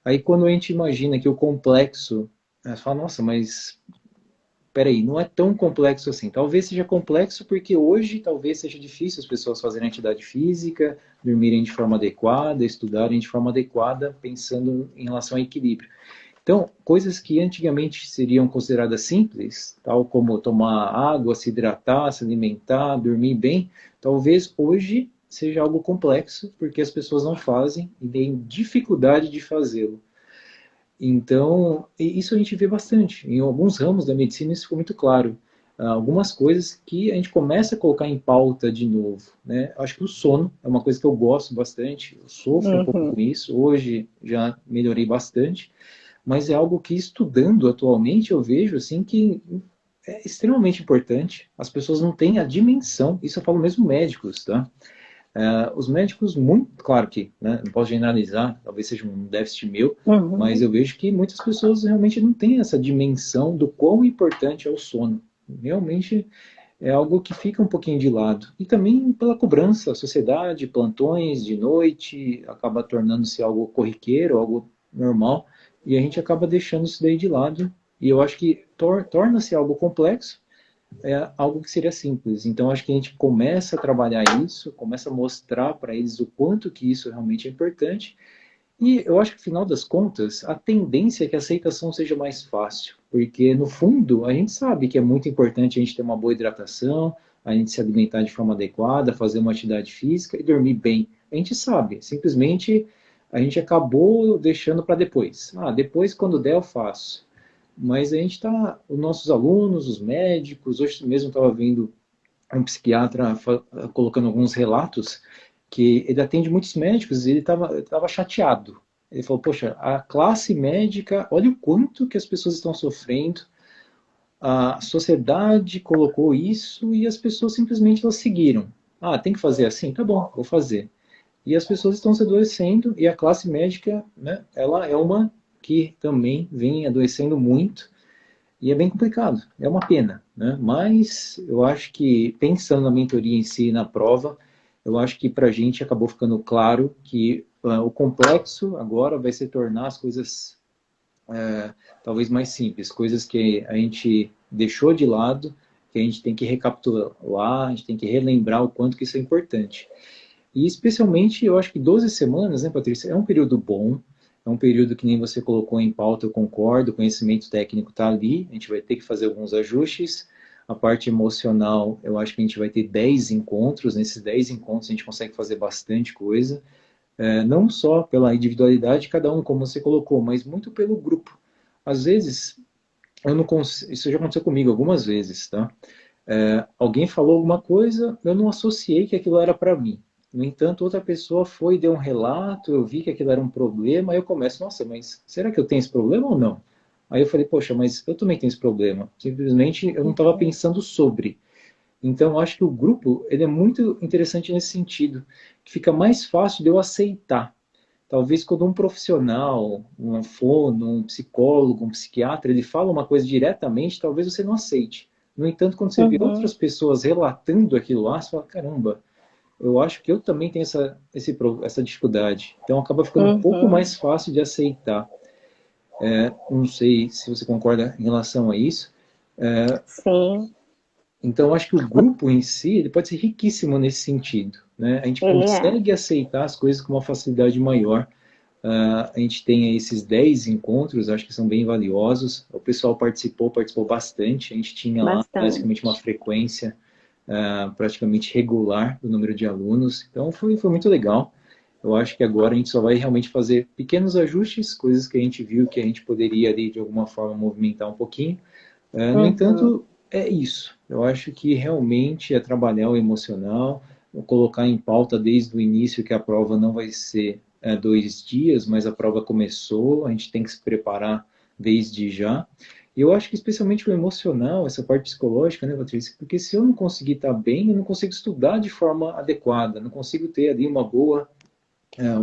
S1: Aí quando a gente imagina que o complexo, você fala, nossa, mas peraí, não é tão complexo assim. Talvez seja complexo porque hoje talvez seja difícil as pessoas fazerem atividade física, dormirem de forma adequada, estudarem de forma adequada, pensando em relação ao equilíbrio. Então, coisas que antigamente seriam consideradas simples, tal como tomar água, se hidratar, se alimentar, dormir bem, talvez hoje seja algo complexo, porque as pessoas não fazem e têm dificuldade de fazê-lo. Então, isso a gente vê bastante. Em alguns ramos da medicina isso ficou muito claro. Algumas coisas que a gente começa a colocar em pauta de novo, né? Acho que o sono é uma coisa que eu gosto bastante. Eu sofro um pouco com isso. Hoje já melhorei bastante, mas é algo que estudando atualmente eu vejo assim que é extremamente importante. As pessoas não têm a dimensão. Isso eu falo mesmo médicos, tá? Os médicos, muito, claro que, né, não posso generalizar, talvez seja um déficit meu, mas eu vejo que muitas pessoas realmente não têm essa dimensão do quão importante é o sono. Realmente é algo que fica um pouquinho de lado. E também pela cobrança, a sociedade, plantões de noite, acaba tornando-se algo corriqueiro, algo normal, e a gente acaba deixando isso daí de lado. E eu acho que torna-se algo complexo, é algo que seria simples. Então, acho que a gente começa a trabalhar isso, começa a mostrar para eles o quanto que isso realmente é importante. E eu acho que, no final das contas, a tendência é que a aceitação seja mais fácil. Porque, no fundo, a gente sabe que é muito importante a gente ter uma boa hidratação, a gente se alimentar de forma adequada, fazer uma atividade física e dormir bem. A gente sabe, simplesmente a gente acabou deixando para depois. Depois, quando der, eu faço. Mas a gente está, os nossos alunos, os médicos, hoje mesmo estava vendo um psiquiatra colocando alguns relatos que ele atende muitos médicos e ele estava chateado. Ele falou, poxa, a classe médica, olha o quanto que as pessoas estão sofrendo, a sociedade colocou isso e as pessoas simplesmente elas seguiram. Tem que fazer assim? Tá bom, vou fazer. E as pessoas estão se adoecendo e a classe médica, né, ela é uma que também vem adoecendo muito e é bem complicado, é uma pena, né? Mas eu acho que, pensando na mentoria em si, na prova, eu acho que para a gente acabou ficando claro que o complexo agora vai se tornar as coisas talvez mais simples, coisas que a gente deixou de lado, que a gente tem que recapitular, a gente tem que relembrar o quanto que isso é importante. E especialmente, eu acho que 12 semanas, né, Patrícia, é um período bom, é um período que nem você colocou em pauta, eu concordo, o conhecimento técnico está ali, a gente vai ter que fazer alguns ajustes. A parte emocional, eu acho que a gente vai ter 10 encontros, nesses 10 encontros a gente consegue fazer bastante coisa, não só pela individualidade de cada um, como você colocou, mas muito pelo grupo. Às vezes, eu não isso já aconteceu comigo algumas vezes, tá? Alguém falou alguma coisa, eu não associei que aquilo era para mim. No entanto, outra pessoa foi e deu um relato, eu vi que aquilo era um problema, aí eu começo, nossa, mas será que eu tenho esse problema ou não? Aí eu falei, poxa, mas eu também tenho esse problema. Simplesmente eu não estava pensando sobre. Então, eu acho que o grupo ele é muito interessante nesse sentido, que fica mais fácil de eu aceitar. Talvez quando um profissional, um fono, um psicólogo, um psiquiatra, ele fala uma coisa diretamente, talvez você não aceite. No entanto, quando você vê outras pessoas relatando aquilo lá, você fala, caramba, eu acho que eu também tenho essa dificuldade. Então acaba ficando um pouco mais fácil de aceitar. Não sei se você concorda em relação a isso.
S2: Sim.
S1: Então eu acho que o grupo em si ele pode ser riquíssimo nesse sentido. Né? A gente consegue aceitar as coisas com uma facilidade maior. A gente tem aí esses 10 encontros, acho que são bem valiosos. O pessoal participou bastante. A gente tinha lá basicamente uma frequência praticamente regular do número de alunos. Então foi muito legal. Eu acho que agora a gente só vai realmente fazer pequenos ajustes, coisas que a gente viu que a gente poderia ali de alguma forma movimentar um pouquinho. No entanto, é isso. Eu acho que realmente é trabalhar o emocional, colocar em pauta desde o início que a prova não vai ser 2 dias, mas a prova começou, a gente tem que se preparar desde já. E eu acho que especialmente o emocional, essa parte psicológica, né, Patrícia? Porque se eu não conseguir estar bem, eu não consigo estudar de forma adequada, não consigo ter ali um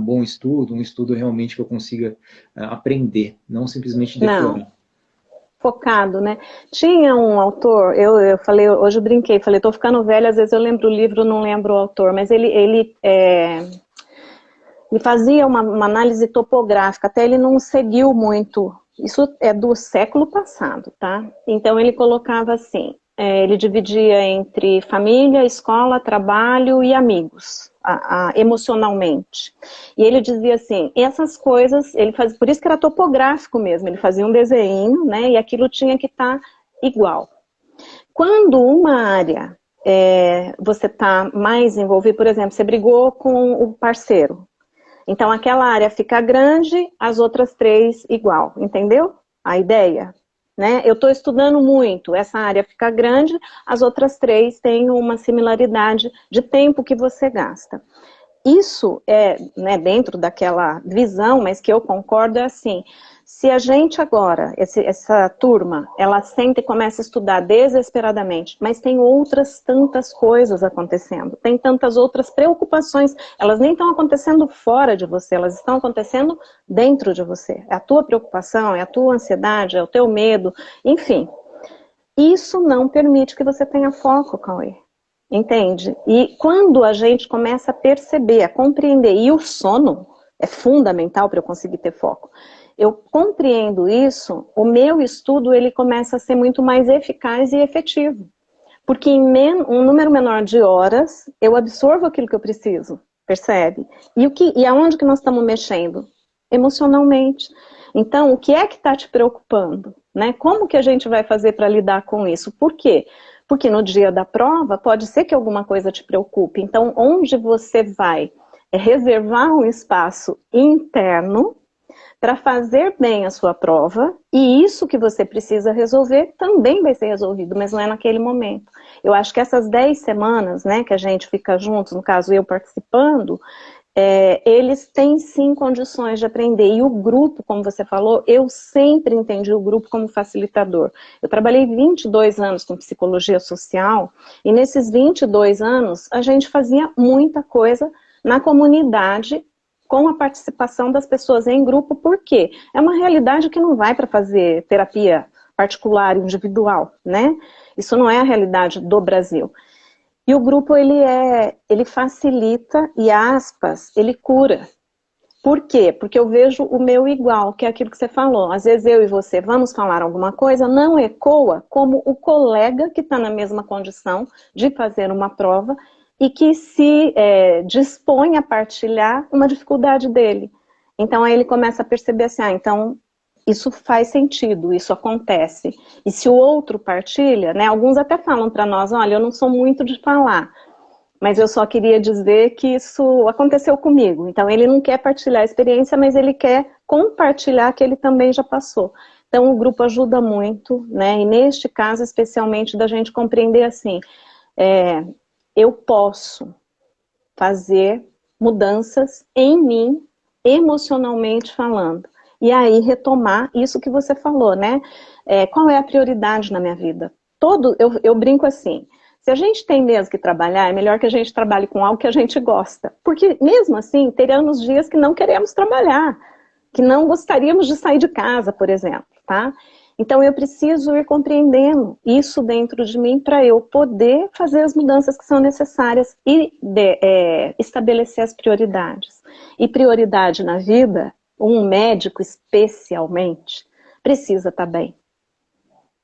S1: bom estudo, um estudo realmente que eu consiga aprender, não simplesmente decorar.
S2: focado, né? Tinha um autor, eu falei, hoje eu brinquei, falei, tô ficando velha, às vezes eu lembro o livro, não lembro o autor, mas ele fazia uma análise topográfica, até ele não seguiu muito, isso é do século passado, tá? Então ele colocava assim, ele dividia entre família, escola, trabalho e amigos, emocionalmente. E ele dizia assim, essas coisas, ele fazia, por isso que era topográfico mesmo, ele fazia um desenho, né, e aquilo tinha que estar igual. Quando uma área você está mais envolvido, por exemplo, você brigou com o parceiro, então aquela área fica grande, as outras 3 igual, entendeu? A ideia? Né? Eu estou estudando muito, essa área fica grande, as outras 3 têm uma similaridade de tempo que você gasta. Isso é, né, dentro daquela visão, mas que eu concordo, é assim, se a gente agora, essa turma, ela senta e começa a estudar desesperadamente, mas tem outras tantas coisas acontecendo, tem tantas outras preocupações, elas nem estão acontecendo fora de você, elas estão acontecendo dentro de você. É a tua preocupação, é a tua ansiedade, é o teu medo, enfim. Isso não permite que você tenha foco, Cauê. Entende? E quando a gente começa a perceber, a compreender, e o sono é fundamental para eu conseguir ter foco. Eu compreendo isso, o meu estudo ele começa a ser muito mais eficaz e efetivo. Porque em um número menor de horas, eu absorvo aquilo que eu preciso, percebe? E aonde que nós estamos mexendo? Emocionalmente. Então, o que é que está te preocupando? Né? Como que a gente vai fazer para lidar com isso? Por quê? Porque no dia da prova, pode ser que alguma coisa te preocupe. Então, onde você vai reservar um espaço interno para fazer bem a sua prova, e isso que você precisa resolver também vai ser resolvido, mas não é naquele momento. Eu acho que essas 10 semanas, né, que a gente fica juntos, no caso eu participando, eles têm sim condições de aprender, e o grupo, como você falou, eu sempre entendi o grupo como facilitador. Eu trabalhei 22 anos com psicologia social, e nesses 22 anos a gente fazia muita coisa na comunidade, com a participação das pessoas em grupo, por quê? É uma realidade que não vai para fazer terapia particular, individual, né? Isso não é a realidade do Brasil. E o grupo, ele facilita e, aspas, ele cura. Por quê? Porque eu vejo o meu igual, que é aquilo que você falou. Às vezes eu e você vamos falar alguma coisa, não ecoa como o colega que está na mesma condição de fazer uma prova e que se dispõe a partilhar uma dificuldade dele. Então aí ele começa a perceber assim, então isso faz sentido, isso acontece. E se o outro partilha, né, alguns até falam para nós, olha, eu não sou muito de falar, mas eu só queria dizer que isso aconteceu comigo. Então ele não quer partilhar a experiência, mas ele quer compartilhar que ele também já passou. Então o grupo ajuda muito, né, e neste caso especialmente da gente compreender assim, eu posso fazer mudanças em mim, emocionalmente falando. E aí retomar isso que você falou, né? Qual é a prioridade na minha vida? Eu brinco assim, se a gente tem mesmo que trabalhar, é melhor que a gente trabalhe com algo que a gente gosta. Porque mesmo assim, teremos dias que não queremos trabalhar, que não gostaríamos de sair de casa, por exemplo, tá? Então eu preciso ir compreendendo isso dentro de mim para eu poder fazer as mudanças que são necessárias e estabelecer as prioridades. E prioridade na vida, um médico especialmente, precisa estar bem.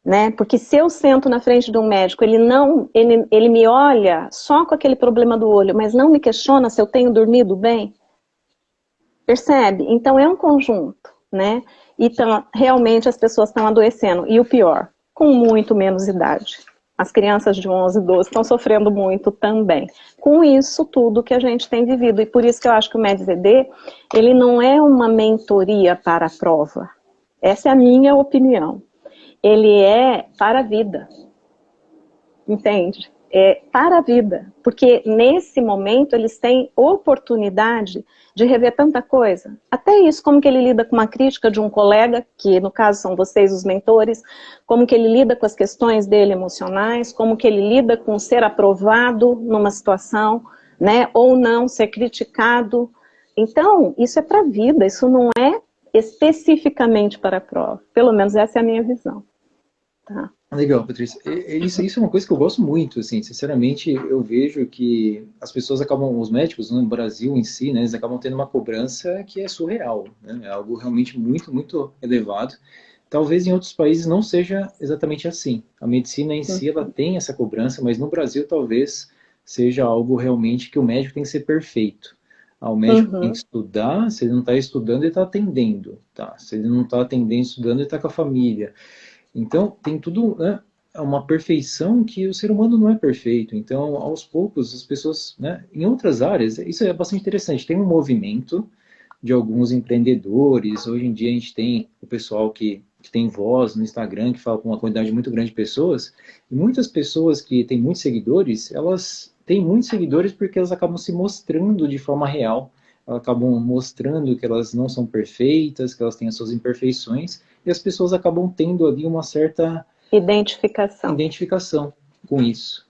S2: Né? Porque se eu sento na frente de um médico, ele me olha só com aquele problema do olho, mas não me questiona se eu tenho dormido bem, percebe? Então é um conjunto, né? Então realmente as pessoas estão adoecendo, e o pior, com muito menos idade. As crianças de 11, 12 estão sofrendo muito também. Com isso tudo que a gente tem vivido, e por isso que eu acho que o MedVD, ele não é uma mentoria para a prova. Essa é a minha opinião. Ele é para a vida, entende? É para a vida, porque nesse momento eles têm oportunidade de rever tanta coisa. Até isso, como que ele lida com uma crítica de um colega, que no caso são vocês os mentores, como que ele lida com as questões dele emocionais, como que ele lida com ser aprovado numa situação, né, ou não, ser criticado. Então, isso é para a vida, isso não é especificamente para a prova. Pelo menos essa é a minha visão. Tá.
S1: Legal, Patrícia. Isso é uma coisa que eu gosto muito, assim, sinceramente, eu vejo que as pessoas acabam, os médicos no Brasil em si, né, eles acabam tendo uma cobrança que é surreal, né, é algo realmente muito, muito elevado. Talvez em outros países não seja exatamente assim. A medicina em si, ela tem essa cobrança, mas no Brasil talvez seja algo realmente que o médico tem que ser perfeito. O médico tem que
S2: Uhum.
S1: estudar, se ele não está estudando, ele está atendendo, tá? Se ele não está atendendo, estudando, ele está com a família. Então, tem tudo, né, uma perfeição que o ser humano não é perfeito. Então, aos poucos, as pessoas, né, em outras áreas, isso é bastante interessante. Tem um movimento de alguns empreendedores. Hoje em dia, a gente tem o pessoal que tem voz no Instagram, que fala com uma quantidade muito grande de pessoas. E muitas pessoas que têm muitos seguidores, elas têm muitos seguidores porque elas acabam se mostrando de forma real. Elas acabam mostrando que elas não são perfeitas, que elas têm as suas imperfeições, e as pessoas acabam tendo ali uma certa
S2: Identificação.
S1: identificação com isso.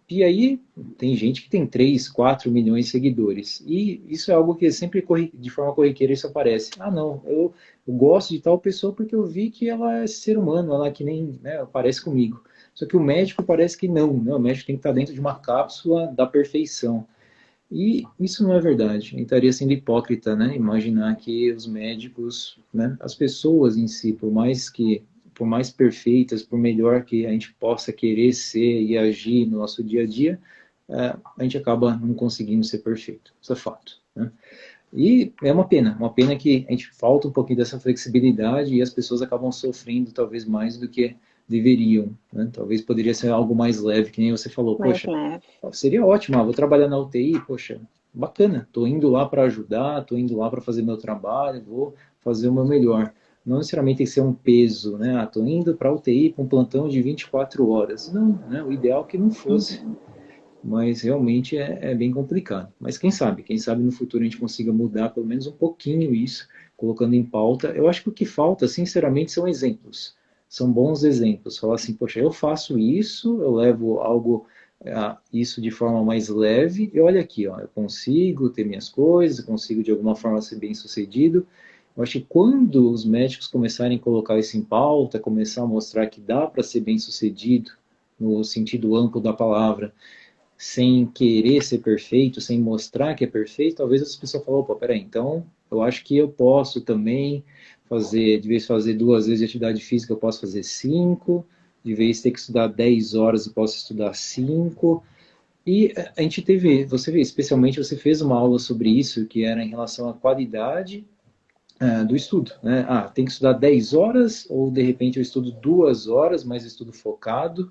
S1: E aí tem gente que tem 3, 4 milhões de seguidores. E isso é algo que sempre de forma corriqueira isso aparece. Ah, não, eu gosto de tal pessoa porque eu vi que ela é ser humano, ela que nem, né, parece comigo. Só que o médico parece que não, né? O médico tem que estar dentro de uma cápsula da perfeição. E isso não é verdade. A gente estaria sendo hipócrita, né? Imaginar que os médicos, né, as pessoas em si, por mais perfeitas, por melhor que a gente possa querer ser e agir no nosso dia a dia, a gente acaba não conseguindo ser perfeito. Isso é fato, né? E é uma pena que a gente falta um pouquinho dessa flexibilidade e as pessoas acabam sofrendo talvez mais do que deveriam, né? Talvez poderia ser algo mais leve, que nem você falou,
S2: Mais
S1: poxa,
S2: leve.
S1: seria ótimo, vou trabalhar na UTI, poxa, bacana, tô indo lá para ajudar, tô indo lá para fazer meu trabalho, vou fazer o meu melhor. Não necessariamente tem que ser um peso, né? Ah, tô indo para a UTI com um plantão de 24 horas. Não, né? O ideal é que não fosse,
S2: Uhum.
S1: mas realmente é bem complicado. Mas quem sabe no futuro a gente consiga mudar pelo menos um pouquinho isso, colocando em pauta. Eu acho que o que falta, sinceramente, são exemplos. São bons exemplos. Falar assim, poxa, eu faço isso, eu levo algo, isso de forma mais leve, e olha aqui, ó, eu consigo ter minhas coisas, eu consigo de alguma forma ser bem sucedido. Eu acho que quando os médicos começarem a colocar isso em pauta, começar a mostrar que dá para ser bem sucedido, no sentido amplo da palavra, sem querer ser perfeito, sem mostrar que é perfeito, talvez as pessoas falem, opa, peraí, então eu acho que eu posso também fazer, de vez de fazer 2 vezes de atividade física, eu posso fazer 5, de vez de ter que estudar 10 horas, eu posso estudar 5. E a gente teve, você vê, especialmente você fez uma aula sobre isso, que era em relação à qualidade do estudo, né? Ah, tem que estudar 10 horas, ou de repente eu estudo 2 horas, mas estudo focado,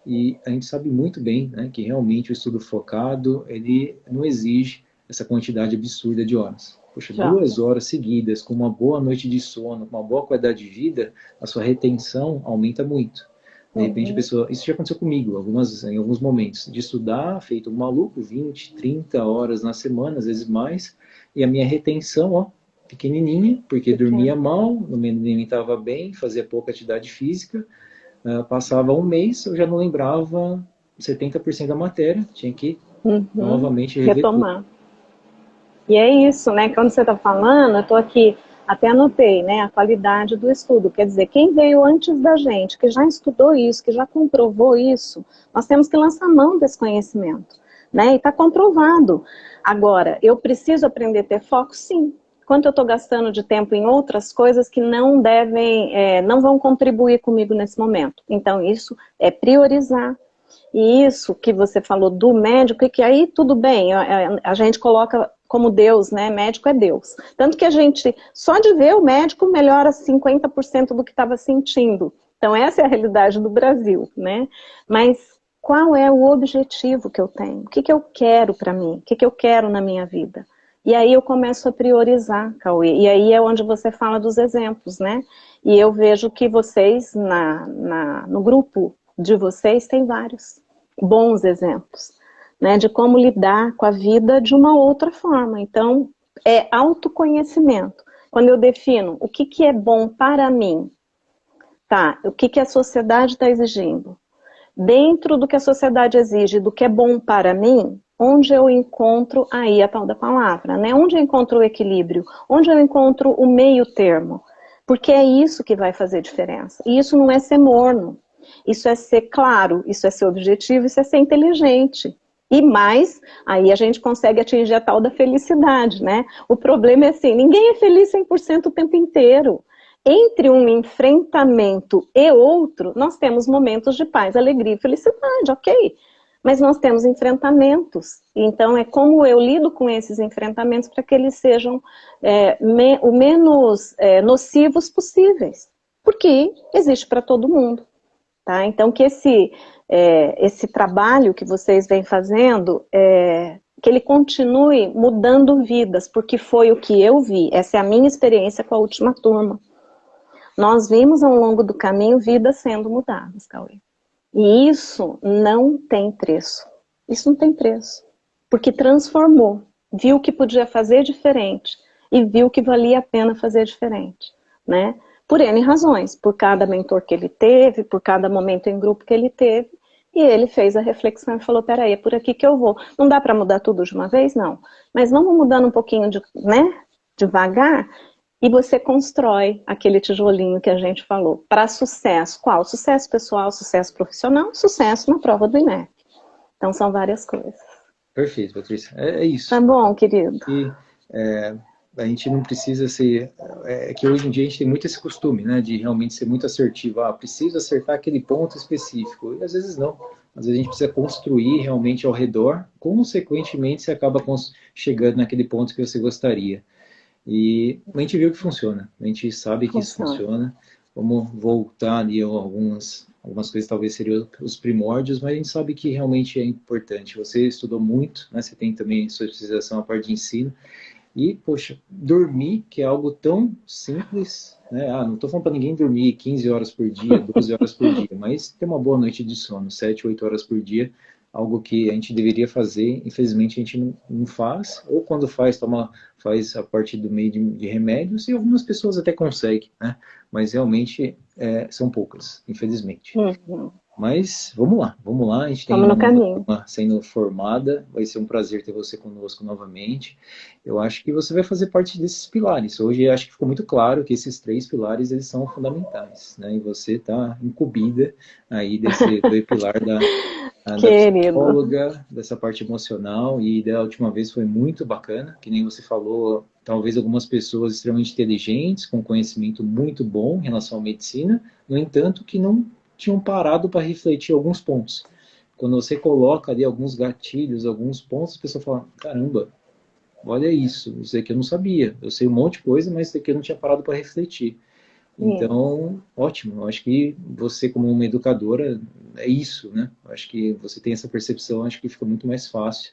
S1: e a gente sabe muito bem, né, que realmente o estudo focado, ele não exige essa quantidade absurda de horas. Poxa,
S2: Já.
S1: 2 horas seguidas, com uma boa noite de sono, com uma boa qualidade de vida, a sua retenção aumenta muito. De repente a
S2: Uhum.
S1: pessoa, isso já aconteceu comigo, em alguns momentos, de estudar, feito um maluco, 20, 30 horas na semana, às vezes mais, e a minha retenção, ó, pequenininha, porque dormia
S2: Pequeno.
S1: mal, não me alimentava bem, fazia pouca atividade física, passava um mês, eu já não lembrava 70% da matéria, tinha que
S2: Uhum.
S1: novamente rever tudo.
S2: Retomar. E é isso, né? Quando você está falando, eu estou aqui, até anotei, né? A qualidade do estudo. Quer dizer, quem veio antes da gente, que já estudou isso, que já comprovou isso, nós temos que lançar mão desse conhecimento, né? E está comprovado. Agora, eu preciso aprender a ter foco? Sim. Quanto eu estou gastando de tempo em outras coisas que não devem, não vão contribuir comigo nesse momento. Então, isso é priorizar. E isso que você falou do médico, e que aí tudo bem, a gente coloca como Deus, né? Médico é Deus. Tanto que a gente, só de ver o médico, melhora 50% do que estava sentindo. Então essa é a realidade do Brasil, né? Mas qual é o objetivo que eu tenho? O que, que eu quero para mim? O que, que eu quero na minha vida? E aí eu começo a priorizar, Cauê. E aí é onde você fala dos exemplos, né? E eu vejo que vocês, no grupo de vocês, tem vários bons exemplos, né? De como lidar com a vida de uma outra forma. Então, é autoconhecimento. Quando eu defino o que, que é bom para mim, tá? O que, que a sociedade está exigindo? Dentro do que a sociedade exige, do que é bom para mim, onde eu encontro aí a tal da palavra, né? Onde eu encontro o equilíbrio, onde eu encontro o meio termo, porque é isso que vai fazer diferença. E isso não é ser morno. Isso é ser claro, isso é ser objetivo, isso é ser inteligente. E mais, aí a gente consegue atingir a tal da felicidade, né? O problema é assim, ninguém é feliz 100% o tempo inteiro. Entre um enfrentamento e outro, nós temos momentos de paz, alegria e felicidade, ok? Mas nós temos enfrentamentos. Então, é como eu lido com esses enfrentamentos para que eles sejam o menos nocivos possíveis. Porque existe para todo mundo. Tá? Então, que esse trabalho que vocês vêm fazendo, que ele continue mudando vidas, porque foi o que eu vi. Essa é a minha experiência com a última turma. Nós vimos ao longo do caminho vidas sendo mudadas, Cauê. E isso não tem preço. Isso não tem preço. Porque transformou. Viu que podia fazer diferente. E viu que valia a pena fazer diferente. Né? Por N razões. Por cada mentor que ele teve, por cada momento em grupo que ele teve. E ele fez a reflexão e falou, peraí, é por aqui que eu vou. Não dá para mudar tudo de uma vez? Não. Mas vamos mudando um pouquinho devagar. E você constrói aquele tijolinho que a gente falou. Para sucesso. Qual? Sucesso pessoal, sucesso profissional, sucesso na prova do INEP. Então são várias coisas.
S1: Perfeito, Patrícia. É isso.
S2: Tá bom, querido.
S1: E, a gente não precisa ser... que hoje em dia a gente tem muito esse costume, né? De realmente ser muito assertivo. Preciso acertar aquele ponto específico. E às vezes não. Às vezes a gente precisa construir realmente ao redor. Consequentemente, você acaba chegando naquele ponto que você gostaria. E a gente viu que funciona, a gente sabe que isso funciona. Vamos voltar ali a algumas coisas, talvez seriam os primórdios, mas a gente sabe que realmente é importante. Você estudou muito, né? Você tem também sua especialização, a parte de ensino. E, poxa, dormir, que é algo tão simples, né? Não estou falando para ninguém dormir 15 horas por dia, 12 horas por dia, mas ter uma boa noite de sono, 7, 8 horas por dia, algo que a gente deveria fazer, infelizmente a gente não faz, ou quando faz a parte do meio de remédios, e algumas pessoas até conseguem, né? Mas realmente são poucas, infelizmente.
S2: Uhum.
S1: Mas vamos lá, a gente tem
S2: uma turma
S1: sendo formada, vai ser um prazer ter você conosco novamente. Eu acho que você vai fazer parte desses pilares. Hoje acho que ficou muito claro que esses 3 pilares eles são fundamentais, né? E você está incumbida aí do pilar da psicóloga, dessa parte emocional, e da última vez foi muito bacana, que nem você falou, talvez algumas pessoas extremamente inteligentes, com conhecimento muito bom em relação à medicina, no entanto que não tinham parado para refletir alguns pontos. Quando você coloca ali alguns gatilhos, alguns pontos, a pessoa fala, caramba, olha isso aqui eu não sabia, eu sei um monte de coisa, mas isso aqui eu não tinha parado para refletir. Então, ótimo, eu acho que você como uma educadora, é isso, né? Eu acho que você tem essa percepção, acho que fica muito mais fácil.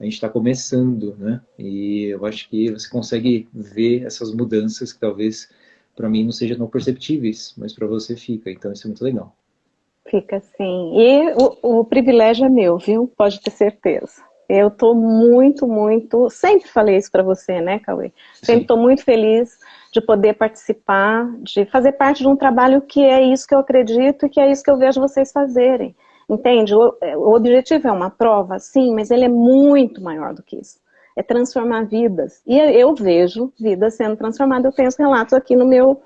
S1: A gente está começando, né? E eu acho que você consegue ver essas mudanças que talvez para mim não sejam tão perceptíveis, mas para você fica, então isso é muito legal.
S2: Fica sim. E o privilégio é meu, viu? Pode ter certeza. Eu estou muito, sempre falei isso para você, né, Cauê? Sempre estou muito feliz de poder participar, de fazer parte de um trabalho que é isso que eu acredito e que é isso que eu vejo vocês fazerem. Entende? O objetivo é uma prova, sim, mas ele é muito maior do que isso. É transformar vidas. E eu vejo vidas sendo transformadas. Eu tenho os relatos aqui no meu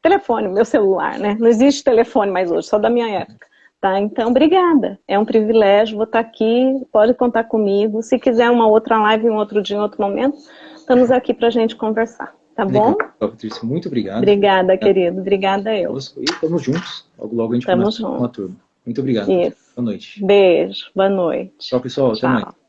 S2: telefone, no meu celular, né? Não existe telefone mais hoje, só da minha época. Tá? Então, obrigada. É um privilégio, vou estar aqui, pode contar comigo. Se quiser uma outra live, um outro dia, em outro momento, estamos aqui para a gente conversar. Tá bom?
S1: Patrícia, muito obrigado.
S2: Obrigada, querido. Obrigada eu.
S1: E estamos juntos. Logo a gente começa com a turma. Muito obrigado.
S2: Isso.
S1: Boa noite.
S2: Beijo. Boa noite.
S1: Tchau, pessoal. Até mais.